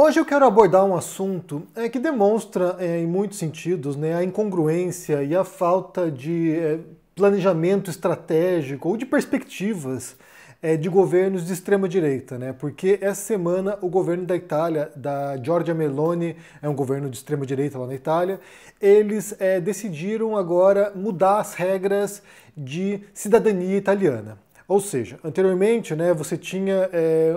Hoje eu quero abordar um assunto que demonstra, em muitos sentidos, né, a incongruência e a falta de planejamento estratégico ou de perspectivas de governos de extrema-direita, né? Porque essa semana o governo da Itália, da Giorgia Meloni, é um governo de extrema-direita lá na Itália, eles decidiram agora mudar as regras de cidadania italiana. Ou seja, anteriormente, né, você tinha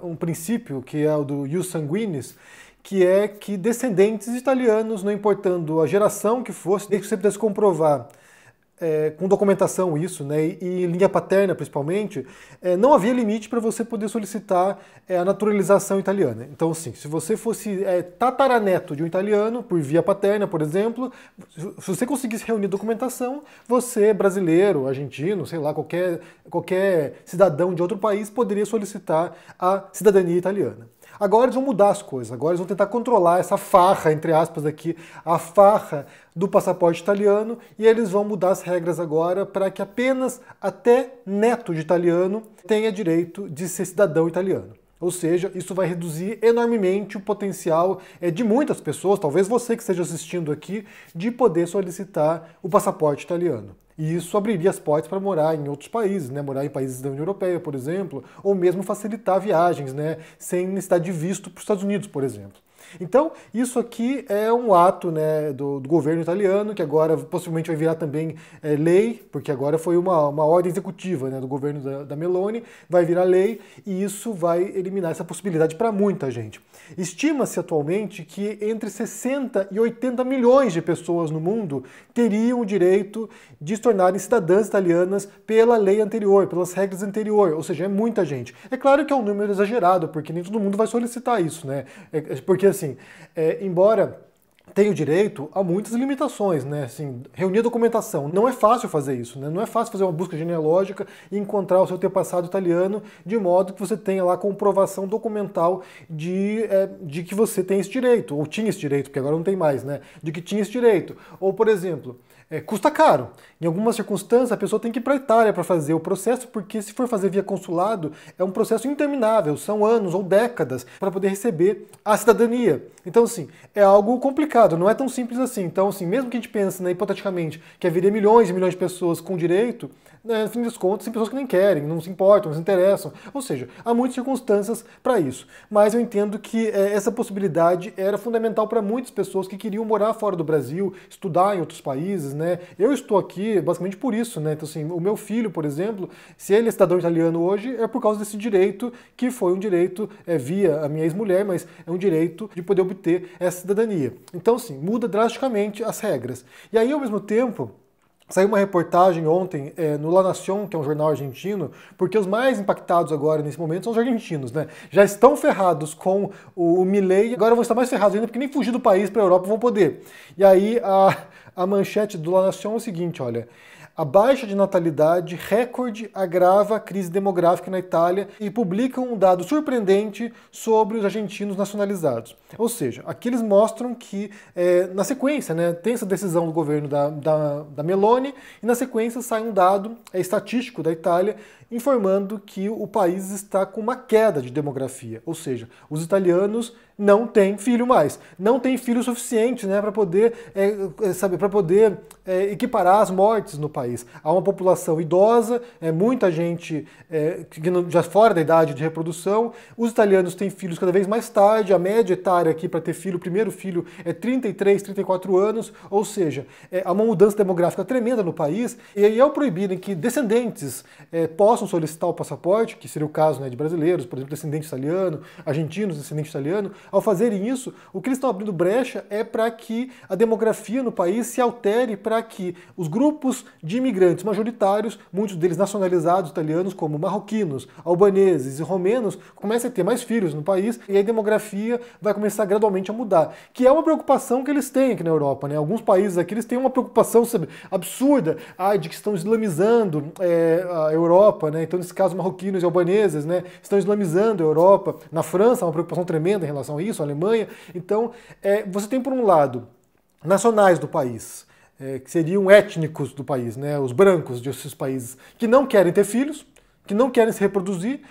um princípio, que é o do ius sanguinis, que é que descendentes italianos, não importando a geração que fosse, desde que você pudesse comprovar com documentação isso, né, e linha paterna principalmente, não havia limite para você poder solicitar a naturalização italiana. Então, assim, se você fosse tataraneto de um italiano, por via paterna, por exemplo, se você conseguisse reunir documentação, você, brasileiro, argentino, sei lá, qualquer cidadão de outro país, poderia solicitar a cidadania italiana. Agora eles vão mudar as coisas, agora eles vão tentar controlar essa farra, entre aspas aqui, a farra do passaporte italiano, e eles vão mudar as regras agora para que apenas até neto de italiano tenha direito de ser cidadão italiano. Ou seja, isso vai reduzir enormemente o potencial de muitas pessoas, talvez você que esteja assistindo aqui, de poder solicitar o passaporte italiano. E isso abriria as portas para morar em outros países, né? Morar em países da União Europeia, por exemplo, ou mesmo facilitar viagens, né? Sem necessidade de visto para os Estados Unidos, por exemplo. Então, isso aqui é um ato, né, do governo italiano, que agora possivelmente vai virar também lei, porque agora foi uma ordem executiva, né, do governo da Meloni, vai virar lei, e isso vai eliminar essa possibilidade para muita gente. Estima-se atualmente que entre 60 e 80 milhões de pessoas no mundo teriam o direito de se tornarem cidadãs italianas pela lei anterior, pelas regras anteriores, ou seja, é muita gente. É claro que é um número exagerado, porque nem todo mundo vai solicitar isso, né? Porque assim, embora tenha o direito a muitas limitações, né? Assim, reunir documentação. Não é fácil fazer isso, né? Não é fácil fazer uma busca genealógica e encontrar o seu antepassado italiano de modo que você tenha lá comprovação documental de que você tem esse direito, ou tinha esse direito, porque agora não tem mais, né? De que tinha esse direito. Ou, por exemplo, custa caro. Em algumas circunstâncias, a pessoa tem que ir para a Itália para fazer o processo, porque se for fazer via consulado, é um processo interminável, são anos ou décadas para poder receber a cidadania. Então, assim, é algo complicado, não é tão simples assim. Então, assim, mesmo que a gente pense, né, hipoteticamente, que haveria milhões e milhões de pessoas com direito, né, no fim das contas, tem pessoas que nem querem, não se importam, não se interessam. Ou seja, há muitas circunstâncias para isso. Mas eu entendo que essa possibilidade era fundamental para muitas pessoas que queriam morar fora do Brasil, estudar em outros países, né? Eu estou aqui basicamente por isso, né? Então, assim, o meu filho, por exemplo, se ele é cidadão italiano hoje, é por causa desse direito, que foi um direito via a minha ex-mulher, mas é um direito de poder obter essa cidadania. Então, assim, muda drasticamente as regras. E aí, ao mesmo tempo, saiu uma reportagem ontem no La Nación, que é um jornal argentino, porque os mais impactados agora, nesse momento, são os argentinos, né? Já estão ferrados com o Milei, agora vão estar mais ferrados ainda, porque nem fugir do país para a Europa vão poder. E aí a manchete do La Nación é o seguinte, olha: a baixa de natalidade recorde agrava a crise demográfica na Itália, e publicam um dado surpreendente sobre os argentinos nacionalizados. Ou seja, aqui eles mostram que, na sequência, né, tem essa decisão do governo da Meloni, e na sequência sai um dado estatístico da Itália informando que o país está com uma queda de demografia. Ou seja, os italianos não têm filho mais, não têm filhos suficientes, né, para poder, equiparar as mortes no país. Há uma população idosa, muita gente já fora da idade de reprodução. Os italianos têm filhos cada vez mais tarde, a média etária aqui para ter filho, o primeiro filho é 33, 34 anos, ou seja, há uma mudança demográfica tremenda no país, e aí ao proibirem que descendentes possam solicitar o passaporte, que seria o caso, né, de brasileiros, por exemplo, descendente italiano, argentinos, descendente italiano, ao fazerem isso, o que eles estão abrindo brecha é para que a demografia no país se altere, para que os grupos de imigrantes majoritários, muitos deles nacionalizados italianos, como marroquinos, albaneses e romenos, comecem a ter mais filhos no país, e a demografia vai começar gradualmente a mudar, que é uma preocupação que eles têm aqui na Europa, né? Alguns países aqui eles têm uma preocupação, sabe, absurda, de que estão islamizando a Europa, né? Então, nesse caso, marroquinos e albaneses, né, estão islamizando a Europa. Na França, há uma preocupação tremenda em relação a isso, a Alemanha. Então, você tem, por um lado, nacionais do país, que seriam étnicos do país, né, os brancos desses países, que não querem ter filhos, que não querem se reproduzir,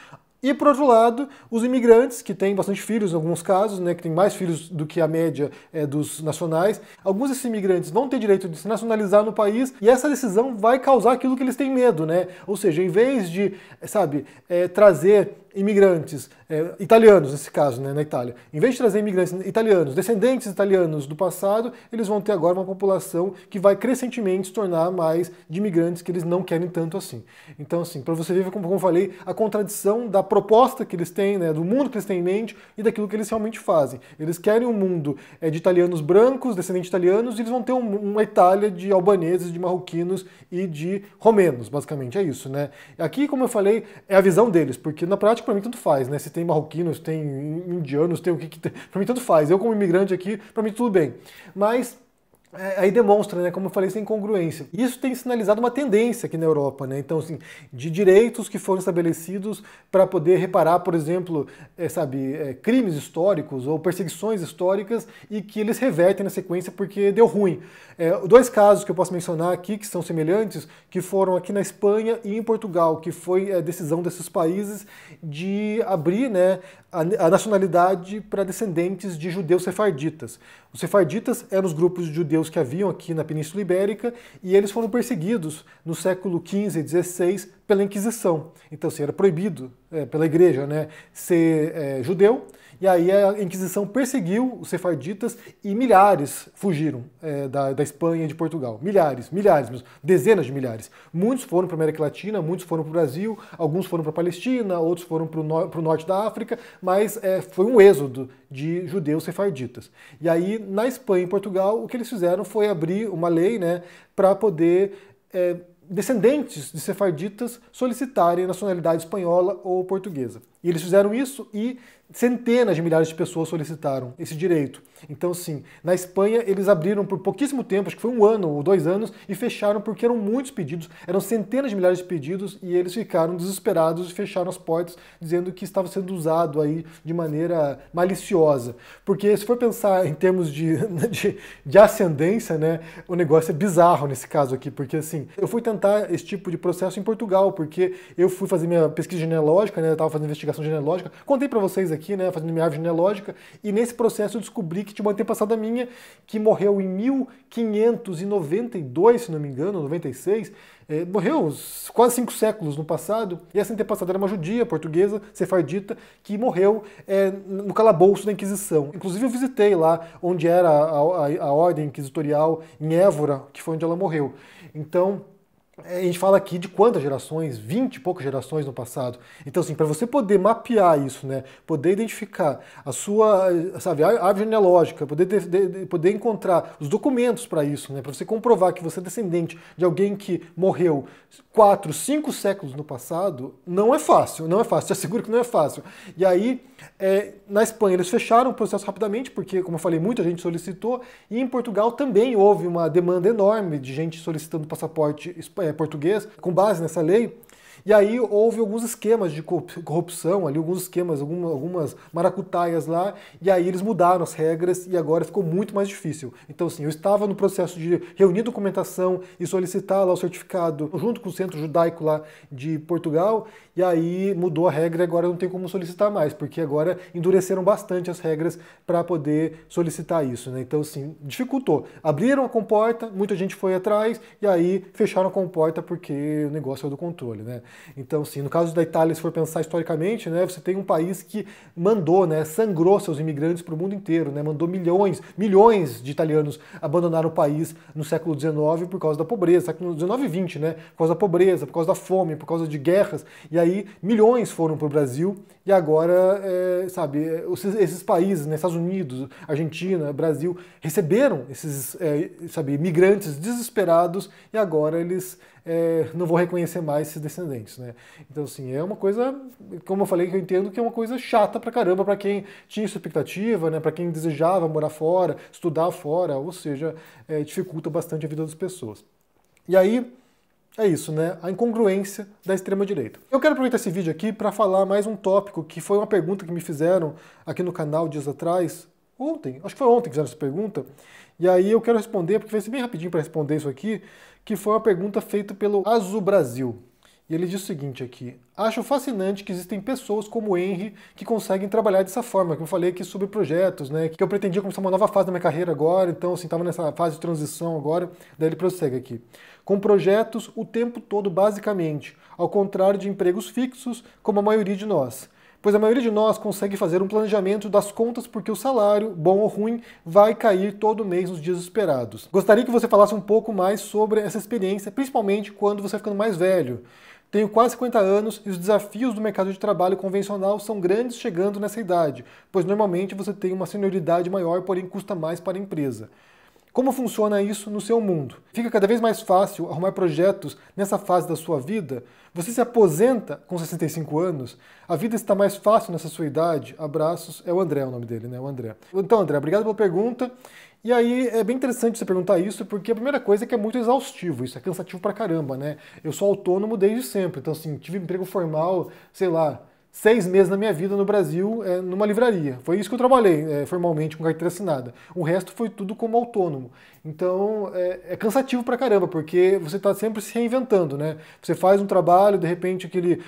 E, por outro lado, os imigrantes, que têm bastante filhos em alguns casos, né, que têm mais filhos do que a média dos nacionais, alguns desses imigrantes vão ter direito de se nacionalizar no país e essa decisão vai causar aquilo que eles têm medo, né? Ou seja, em vez de, sabe, trazer imigrantes italianos, nesse caso, né, na Itália, em vez de trazer imigrantes italianos, descendentes italianos do passado, eles vão ter agora uma população que vai crescentemente se tornar mais de imigrantes que eles não querem tanto assim. Então, assim, para você ver, como eu falei, a contradição da proposta que eles têm, né, do mundo que eles têm em mente e daquilo que eles realmente fazem. Eles querem um mundo de italianos brancos, descendentes italianos, e eles vão ter uma Itália de albaneses, de marroquinos e de romenos, basicamente, é isso, né? Aqui, como eu falei, é a visão deles, porque na prática, para mim, tanto faz, né? Se tem marroquinos, tem indianos, tem o que tem, para mim, tanto faz. Eu, como imigrante aqui, para mim, tudo bem. Mas aí demonstra, né, como eu falei, essa incongruência. Isso tem sinalizado uma tendência aqui na Europa, né? Então, assim, de direitos que foram estabelecidos para poder reparar, por exemplo, crimes históricos ou perseguições históricas e que eles revertem na sequência porque deu ruim. Dois casos que eu posso mencionar aqui que são semelhantes, que foram aqui na Espanha e em Portugal, que foi a decisão desses países de abrir, né, a nacionalidade para descendentes de judeus sefarditas. Os sefarditas eram os grupos de judeus que haviam aqui na Península Ibérica e eles foram perseguidos no século XV e XVI pela Inquisição. Então, assim, era proibido pela igreja, né, ser judeu. E aí a Inquisição perseguiu os sefarditas e milhares fugiram da Espanha e de Portugal. Milhares mesmo, dezenas de milhares. Muitos foram para a América Latina, muitos foram para o Brasil, alguns foram para a Palestina, outros foram para o norte da África, mas foi um êxodo de judeus sefarditas. E aí, na Espanha e Portugal, o que eles fizeram foi abrir uma lei, né, para poder descendentes de sefarditas solicitarem nacionalidade espanhola ou portuguesa. E eles fizeram isso e centenas de milhares de pessoas solicitaram esse direito. Então, sim, na Espanha eles abriram por pouquíssimo tempo, acho que foi 1 ano ou 2 anos, e fecharam porque eram muitos pedidos, eram centenas de milhares de pedidos, e eles ficaram desesperados e fecharam as portas, dizendo que estava sendo usado aí de maneira maliciosa. Porque se for pensar em termos de ascendência, né, o negócio é bizarro nesse caso aqui, porque assim, eu fui tentar esse tipo de processo em Portugal, porque eu fui fazer minha pesquisa genealógica, né, eu estava fazendo investigação genealógica, contei para vocês aqui, né, fazendo minha árvore genealógica, e nesse processo eu descobri que tinha uma antepassada minha que morreu em 1592, se não me engano, 96, morreu quase 5 séculos no passado, e essa antepassada era uma judia portuguesa, sefardita, que morreu no calabouço da Inquisição. Inclusive eu visitei lá onde era a ordem inquisitorial em Évora, que foi onde ela morreu. Então, a gente fala aqui de quantas gerações? 20 e poucas gerações no passado. Então, assim, para você poder mapear isso, né, poder identificar a sua, sabe, a árvore genealógica, poder encontrar os documentos para isso, né, para você comprovar que você é descendente de alguém que morreu 4, 5 séculos no passado, não é fácil, te asseguro que não é fácil. E aí, na Espanha eles fecharam o processo rapidamente, porque, como eu falei, muita gente solicitou, e em Portugal também houve uma demanda enorme de gente solicitando passaporte português, com base nessa lei. E aí houve alguns esquemas de corrupção, ali, alguns esquemas, algumas maracutaias lá, e aí eles mudaram as regras e agora ficou muito mais difícil. Então, assim, eu estava no processo de reunir documentação e solicitar lá o certificado junto com o Centro Judaico lá de Portugal, e aí mudou a regra e agora não tem como solicitar mais, porque agora endureceram bastante as regras para poder solicitar isso, né? Então, assim, dificultou. Abriram a comporta, muita gente foi atrás, e aí fecharam a comporta porque o negócio é do controle, né? Então, sim, no caso da Itália, se for pensar historicamente, né, você tem um país que mandou, né, sangrou seus imigrantes para o mundo inteiro, né, mandou milhões de italianos abandonar o país no século XIX por causa da pobreza, século XIX e XX, né, por causa da pobreza, por causa da fome, por causa de guerras, e aí milhões foram para o Brasil, e agora, esses países, né, Estados Unidos, Argentina, Brasil, receberam esses, imigrantes desesperados, e agora eles não vão reconhecer mais esses descendentes, né? Então, assim, é uma coisa, como eu falei, que eu entendo que é uma coisa chata pra caramba pra quem tinha essa expectativa, né? Pra quem desejava morar fora, estudar fora, ou seja, dificulta bastante a vida das pessoas. E aí, é isso, né? A incongruência da extrema-direita. Eu quero aproveitar esse vídeo aqui para falar mais um tópico, que foi uma pergunta que me fizeram aqui no canal dias atrás, ontem, acho que foi ontem que fizeram essa pergunta, e aí eu quero responder, porque vai ser bem rapidinho para responder isso aqui, que foi uma pergunta feita pelo Azu Brasil. E ele diz o seguinte aqui: acho fascinante que existem pessoas como o Henry que conseguem trabalhar dessa forma, que eu falei aqui sobre projetos, né? Que eu pretendia começar uma nova fase da minha carreira agora, então assim, estava nessa fase de transição agora, daí ele prossegue aqui. Com projetos o tempo todo, basicamente, ao contrário de empregos fixos, como a maioria de nós. Pois a maioria de nós consegue fazer um planejamento das contas porque o salário, bom ou ruim, vai cair todo mês nos dias esperados. Gostaria que você falasse um pouco mais sobre essa experiência, principalmente quando você vai ficando mais velho. Tenho quase 50 anos e os desafios do mercado de trabalho convencional são grandes chegando nessa idade, pois normalmente você tem uma senioridade maior, porém custa mais para a empresa. Como funciona isso no seu mundo? Fica cada vez mais fácil arrumar projetos nessa fase da sua vida? Você se aposenta com 65 anos? A vida está mais fácil nessa sua idade? Abraços. É o André o nome dele, né? O André. Então, André, obrigado pela pergunta. E aí é bem interessante você perguntar isso, porque a primeira coisa é que é muito exaustivo, isso é cansativo pra caramba, né? Eu sou autônomo desde sempre, então assim, tive emprego formal, sei lá, 6 meses na minha vida no Brasil, numa livraria. Foi isso que eu trabalhei formalmente com carteira assinada. O resto foi tudo como autônomo. Então é cansativo pra caramba, porque você está sempre se reinventando, né? Você faz um trabalho, de repente aquele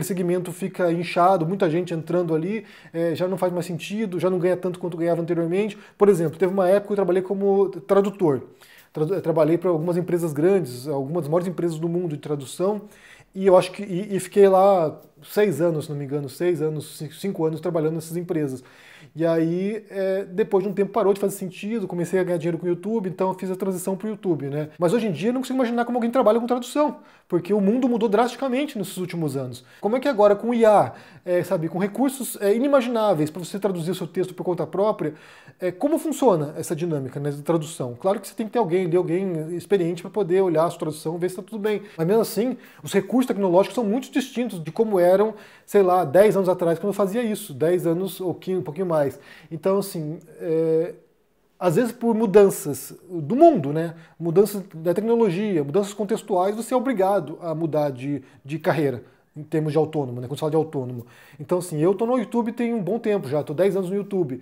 segmento fica inchado, muita gente entrando ali, já não faz mais sentido, já não ganha tanto quanto ganhava anteriormente. Por exemplo, teve uma época que eu trabalhei como tradutor. Trabalhei para algumas empresas grandes, algumas das maiores empresas do mundo de tradução, e eu acho que e fiquei lá 6 anos, se não me engano, 6 anos, 5 anos trabalhando nessas empresas. E aí, depois de um tempo parou de fazer sentido, comecei a ganhar dinheiro com o YouTube, então eu fiz a transição para o YouTube, né? Mas hoje em dia eu não consigo imaginar como alguém trabalha com tradução, porque o mundo mudou drasticamente nesses últimos anos. Como é que agora com IA, sabe, com recursos inimagináveis para você traduzir o seu texto por conta própria, como funciona essa dinâmica, né, de tradução? Claro que você tem que ter alguém experiente para poder olhar a sua tradução e ver se está tudo bem. Mas mesmo assim, os recursos tecnológicos são muito distintos de como eram, sei lá, 10 anos atrás, quando eu fazia isso, 10 anos ou um pouquinho mais. Então, assim, às vezes por mudanças do mundo, né? Mudanças da tecnologia, mudanças contextuais, você é obrigado a mudar de carreira, em termos de autônomo, né? Quando você fala de autônomo. Então, assim, eu estou no YouTube tem um bom tempo já, estou 10 anos no YouTube.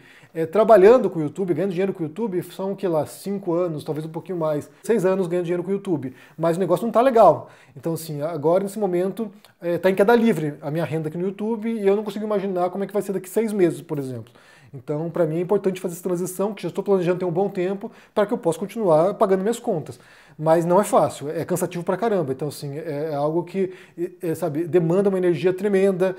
Trabalhando com o YouTube, ganhando dinheiro com o YouTube, são, que lá, 5 anos, talvez um pouquinho mais. 6 anos ganhando dinheiro com o YouTube. Mas o negócio não está legal. Então, assim, agora, nesse momento, está em queda livre a minha renda aqui no YouTube e eu não consigo imaginar como é que vai ser daqui 6 meses, por exemplo. Então, para mim é importante fazer essa transição, que já estou planejando ter um bom tempo, para que eu possa continuar pagando minhas contas. Mas não é fácil, é cansativo pra caramba. Então, assim, é algo que, sabe, demanda uma energia tremenda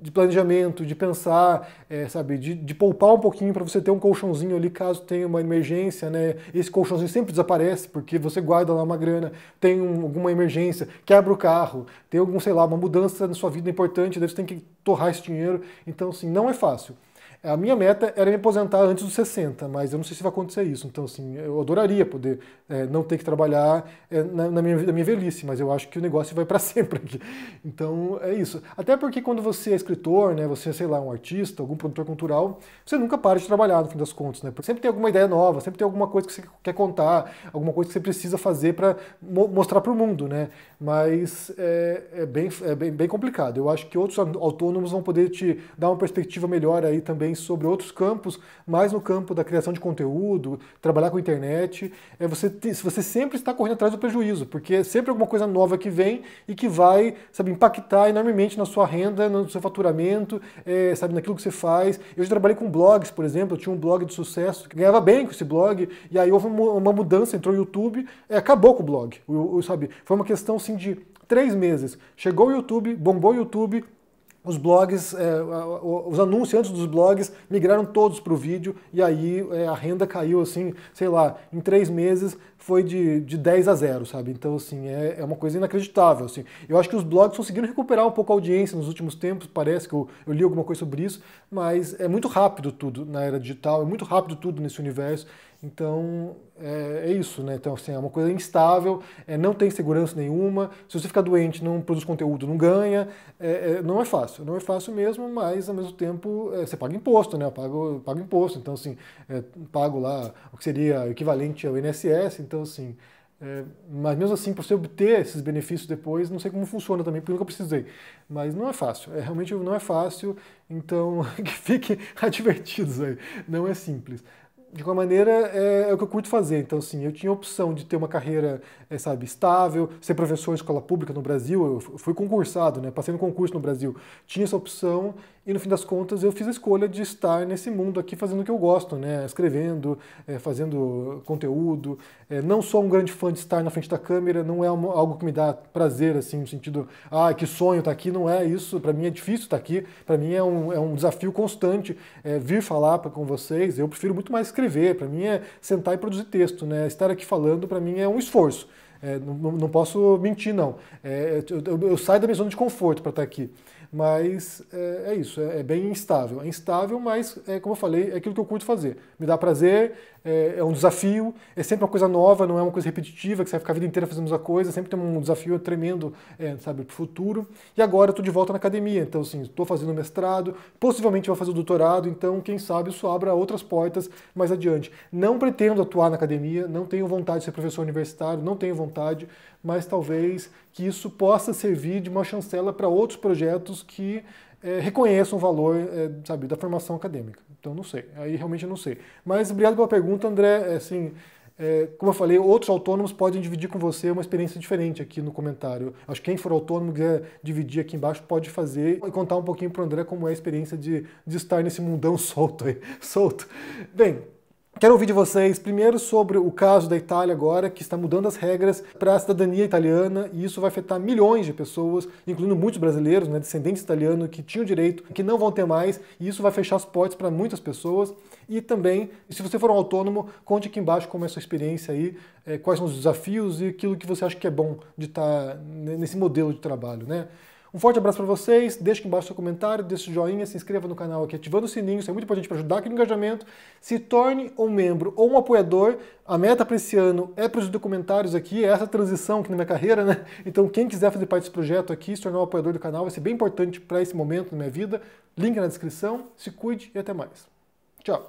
de planejamento, de pensar, sabe, de poupar um pouquinho para você ter um colchãozinho ali caso tenha uma emergência, né? Esse colchãozinho sempre desaparece, porque você guarda lá uma grana, tem alguma emergência, quebra o carro, tem algum, sei lá, uma mudança na sua vida importante, daí você tem que torrar esse dinheiro. Então, assim, não é fácil. A minha meta era me aposentar antes dos 60, mas eu não sei se vai acontecer isso. Então, assim, eu adoraria poder não ter que trabalhar na minha velhice, mas eu acho que o negócio vai para sempre aqui. Então, é isso. Até porque quando você é escritor, né, você é, sei lá, um artista, algum produtor cultural, você nunca para de trabalhar, no fim das contas, né? Porque sempre tem alguma ideia nova, sempre tem alguma coisa que você quer contar, alguma coisa que você precisa fazer para mostrar para o mundo, né? Mas é bem complicado. Eu acho que outros autônomos vão poder te dar uma perspectiva melhor aí também sobre outros campos, mais no campo da criação de conteúdo, trabalhar com internet. Você sempre está correndo atrás do prejuízo, porque é sempre alguma coisa nova que vem e que vai, sabe, impactar enormemente na sua renda, no seu faturamento, sabe, naquilo que você faz. Eu já trabalhei com blogs, por exemplo, eu tinha um blog de sucesso, que ganhava bem com esse blog, e aí houve uma mudança, entrou o YouTube, acabou com o blog, sabe? Foi uma questão, assim, de 3 meses. Chegou o YouTube, bombou o YouTube, os blogs, os anunciantes dos blogs migraram todos para o vídeo e aí a renda caiu, assim, sei lá, em 3 meses foi de 10 a 0, sabe? Então, assim, é uma coisa inacreditável, assim. Eu acho que os blogs conseguiram recuperar um pouco a audiência nos últimos tempos, parece que eu li alguma coisa sobre isso, mas é muito rápido tudo na era digital, é muito rápido tudo nesse universo. Então, é isso, né? Então, assim, é uma coisa instável, não tem segurança nenhuma, se você ficar doente, não produz conteúdo, não ganha, não é fácil mesmo, mas ao mesmo tempo você paga imposto, né? Eu pago imposto, então, assim, pago lá o que seria equivalente ao INSS, então, assim, mas mesmo assim, para você obter esses benefícios depois, não sei como funciona também, porque eu nunca precisei. Mas não é fácil, realmente não é fácil, então que fiquem advertidos aí, não é simples. de alguma maneira, é o que eu curto fazer. Então, assim, eu tinha a opção de ter uma carreira, sabe, estável, ser professor em escola pública no Brasil, eu fui concursado, né, passei no concurso no Brasil, tinha essa opção e, no fim das contas, eu fiz a escolha de estar nesse mundo aqui fazendo o que eu gosto, né, escrevendo, fazendo conteúdo. Não sou um grande fã de estar na frente da câmera, não é algo que me dá prazer, assim, no sentido, que sonho estar aqui, não é isso, para mim é difícil estar aqui, para mim é um desafio constante vir falar com vocês, eu prefiro muito mais escrever, para mim é sentar e produzir texto, né? Estar aqui falando para mim é um esforço. Não posso mentir, não. Eu saio da minha zona de conforto para estar aqui. Mas é isso, é bem instável. É instável, mas, como eu falei, é aquilo que eu curto fazer. Me dá prazer, é um desafio, é sempre uma coisa nova, não é uma coisa repetitiva, que você vai ficar a vida inteira fazendo a mesma coisa, sempre tem um desafio tremendo, sabe, pro futuro. E agora eu estou de volta na academia, então, assim, estou fazendo mestrado, possivelmente vou fazer o doutorado, então, quem sabe isso abra outras portas mais adiante. Não pretendo atuar na academia, não tenho vontade de ser professor universitário, não tenho vontade, mas talvez que isso possa servir de uma chancela para outros projetos que reconheçam o valor, sabe, da formação acadêmica. Então, não sei, aí realmente eu não sei. Mas obrigado pela pergunta, André. Assim, como eu falei, outros autônomos podem dividir com você uma experiência diferente aqui no comentário. Acho que quem for autônomo e quiser dividir aqui embaixo pode fazer e contar um pouquinho para o André como é a experiência de estar nesse mundão solto aí. Solto. Bem, quero ouvir de vocês, primeiro, sobre o caso da Itália agora, que está mudando as regras para a cidadania italiana, e isso vai afetar milhões de pessoas, incluindo muitos brasileiros, né, descendentes italianos, que tinham direito, que não vão ter mais, e isso vai fechar as portas para muitas pessoas. E também, se você for um autônomo, conte aqui embaixo como é a sua experiência aí, quais são os desafios e aquilo que você acha que é bom de estar nesse modelo de trabalho, né? Um forte abraço para vocês, deixe aqui embaixo seu comentário, deixe o joinha, se inscreva no canal aqui ativando o sininho, isso é muito importante para ajudar aqui no engajamento. Se torne um membro ou um apoiador. A meta para esse ano é para os documentários aqui, é essa transição aqui na minha carreira, né? Então quem quiser fazer parte desse projeto aqui, se tornar um apoiador do canal, vai ser bem importante para esse momento na minha vida. Link na descrição, se cuide e até mais. Tchau!